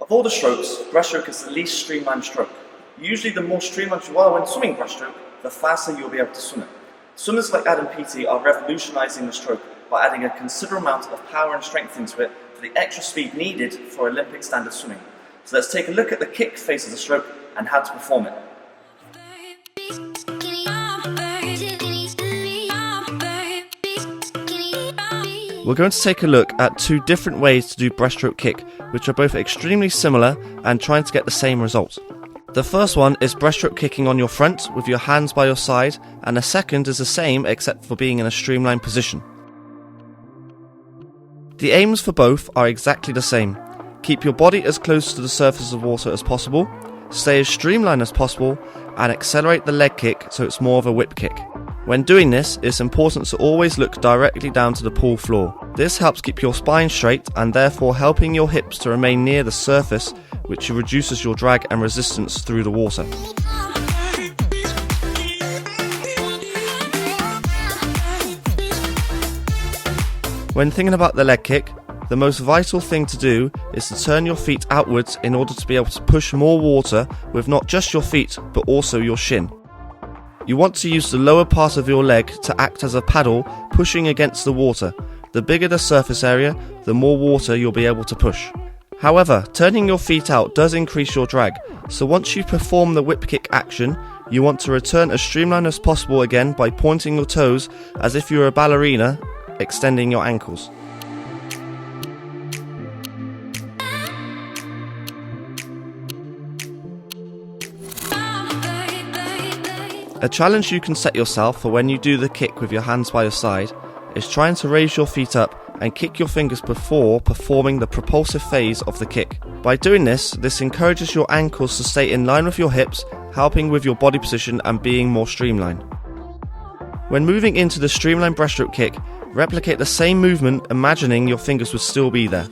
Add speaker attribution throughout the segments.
Speaker 1: Of all the strokes, breaststroke is the least streamlined stroke. Usually the more streamlined you are when swimming breaststroke, the faster you'll be able to swim it. Swimmers like Adam Peaty are revolutionising the stroke by adding a considerable amount of power and strength into it for the extra speed needed for Olympic standard swimming. So let's take a look at the kick phase of the stroke and how to perform it.
Speaker 2: We're going to take a look at two different ways to do breaststroke kick, which are both extremely similar and trying to get the same result. The first one is breaststroke kicking on your front with your hands by your side, and the second is the same except for being in a streamlined position. The aims for both are exactly the same. Keep your body as close to the surface of water as possible, stay as streamlined as possible, and accelerate the leg kick so it's more of a whip kick. When doing this, it's important to always look directly down to the pool floor. This helps keep your spine straight and therefore helping your hips to remain near the surface, which reduces your drag and resistance through the water. When thinking about the leg kick, the most vital thing to do is to turn your feet outwards in order to be able to push more water with not just your feet but also your shin. You want to use the lower part of your leg to act as a paddle pushing against the water. The bigger the surface area, the more water you'll be able to push. However, turning your feet out does increase your drag, so once you perform the whip kick action, you want to return as streamlined as possible again by pointing your toes as if you were a ballerina, extending your ankles. A challenge you can set yourself for when you do the kick with your hands by your side is trying to raise your feet up and kick your fingers before performing the propulsive phase of the kick. By doing this encourages your ankles to stay in line with your hips, helping with your body position and being more streamlined. When moving into the streamlined breaststroke kick, replicate the same movement, imagining your fingers would still be there.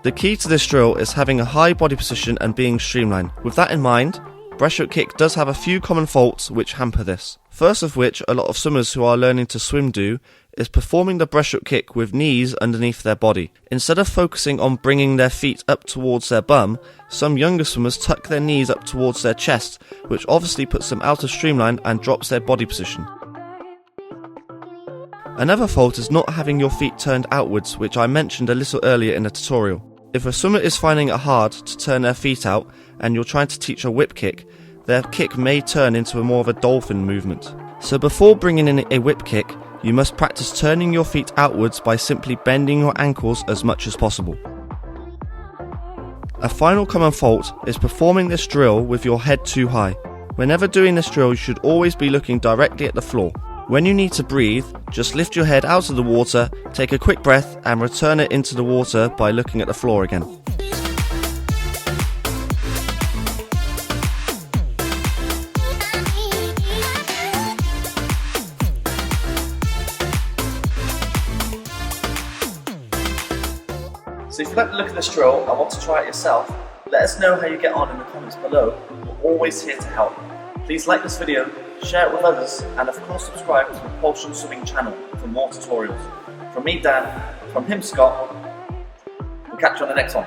Speaker 2: The key to this drill is having a high body position and being streamlined. With that in mind, breaststroke kick does have a few common faults which hamper this. First of which, a lot of swimmers who are learning to swim do, is performing the breaststroke kick with knees underneath their body. Instead of focusing on bringing their feet up towards their bum, some younger swimmers tuck their knees up towards their chest, which obviously puts them out of streamline and drops their body position. Another fault is not having your feet turned outwards, which I mentioned a little earlier in the tutorial. If a swimmer is finding it hard to turn their feet out and you're trying to teach a whip kick, their kick may turn into more of a dolphin movement. So before bringing in a whip kick, you must practice turning your feet outwards by simply bending your ankles as much as possible. A final common fault is performing this drill with your head too high. Whenever doing this drill, you should always be looking directly at the floor. When you need to breathe, just lift your head out of the water, take a quick breath and return it into the water by looking at the floor again.
Speaker 1: So if you'd like to look at this drill and want to try it yourself, let us know how you get on in the comments below. We're always here to help. Please like this video, share it with others, and of course subscribe to the Propulsion Swimming channel for more tutorials. From me, Dan, from him, Scott, we'll catch you on the next one.